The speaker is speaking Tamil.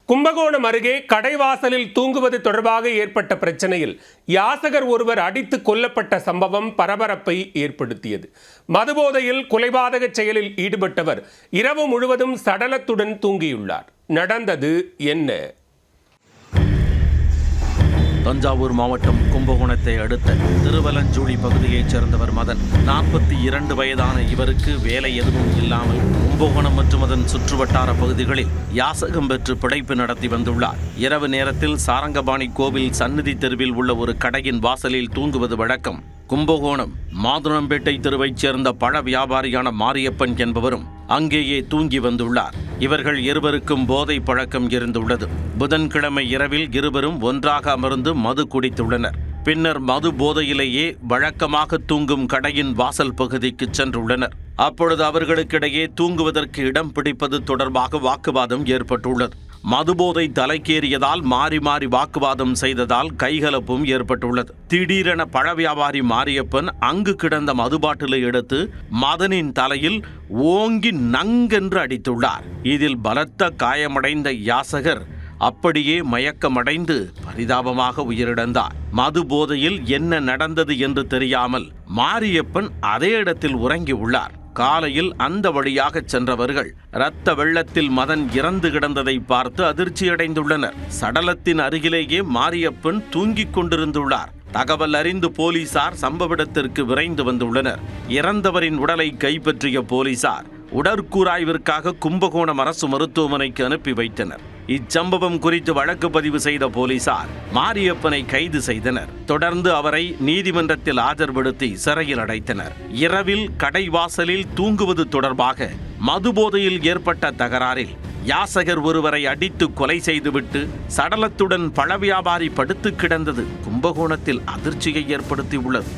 கும்பகோணம் அருகே கடைவாசலில் தூங்குவது தொடர்பாக ஏற்பட்ட பிரச்சனையில் யாசகர் ஒருவர் அடித்து கொல்லப்பட்ட சம்பவம் பரபரப்பை ஏற்படுத்தியது. மதுபோதையில் கொலைபாதக செயலில் ஈடுபட்டவர் இரவு முழுவதும் சடலத்துடன் தூங்கியுள்ளார். நடந்தது என்ன? தஞ்சாவூர் மாவட்டம் கும்பகோணத்தை அடுத்த திருவலஞ்சூழி பகுதியைச் சேர்ந்தவர் மதன். 42 வயதான இவருக்கு வேலை எதுவும் இல்லாமல் கும்பகோணம் மற்றும் அதன் சுற்றுவட்டார பகுதிகளில் யாசகம் பெற்று பிழைப்பு நடத்தி வந்துள்ளார். இரவு நேரத்தில் சாரங்கபாணி கோவில் சந்நிதி தெருவில் உள்ள ஒரு கடையின் வாசலில் தூங்குவது வழக்கம். கும்பகோணம் மாதுளம்பேட்டை தெருவைச் சேர்ந்த பழ வியாபாரியான மாரியப்பன் என்பவரும் அங்கேயே தூங்கி வந்துள்ளார். இவர்கள் இருவருக்கும் போதை பழக்கம் இருந்துள்ளது. புதன்கிழமை இரவில் இருவரும் ஒன்றாக அமர்ந்து மது குடித்துள்ளனர். பின்னர் மது போதையிலேயே வழக்கமாக தூங்கும் கடையின் வாசல் பகுதிக்கு சென்றுள்ளனர். அப்பொழுது அவர்களுக்கிடையே தூங்குவதற்கு இடம் பிடிப்பது தொடர்பாக வாக்குவாதம் ஏற்பட்டுள்ளது. மதுபோதை தலைக்கேறியதால் மாறி மாறி வாக்குவாதம் செய்ததால் கைகலப்பும் ஏற்பட்டுள்ளது. திடீரென பழ வியாபாரி மாரியப்பன் அங்கு கிடந்த மதுபாட்டிலை எடுத்து மதனின் தலையில் ஓங்கி நங்கென்று அடித்துள்ளார். இதில் பலத்த காயமடைந்த யாசகர் அப்படியே மயக்கமடைந்து பரிதாபமாக உயிரிழந்தார். மது போதையில் என்ன நடந்தது என்று தெரியாமல் மாரியப்பன் அதே இடத்தில் உறங்கியுள்ளார். காலையில் அந்த வழியாக சென்றவர்கள் இரத்த வெள்ளத்தில் மதன் இறந்து கிடந்ததை பார்த்து அதிர்ச்சியடைந்துள்ளனர். சடலத்தின் அருகிலேயே மாரியப்பன் தூங்கிக் கொண்டிருந்துள்ளார். தகவல் அறிந்து போலீசார் சம்பவ இடத்திற்கு விரைந்து வந்துள்ளனர். இறந்தவரின் உடலை கைப்பற்றிய போலீசார் உடற்கூராய்விற்காக கும்பகோணம் அரசு மருத்துவமனைக்கு அனுப்பி வைத்தனர். இச்சம்பவம் குறித்து வழக்கு பதிவு செய்த போலீசார் மாரியப்பனை கைது செய்தனர். தொடர்ந்து அவரை நீதிமன்றத்தில் ஆஜர்படுத்தி சிறையில் அடைத்தனர். இரவில் கடைவாசலில் தூங்குவது தொடர்பாக மதுபோதையில் ஏற்பட்ட தகராறில் யாசகர் ஒருவரை அடித்து கொலை செய்துவிட்டு சடலத்துடன் பழ வியாபாரி படுத்து கிடந்தது கும்பகோணத்தில் அதிர்ச்சியை ஏற்படுத்தியுள்ளது.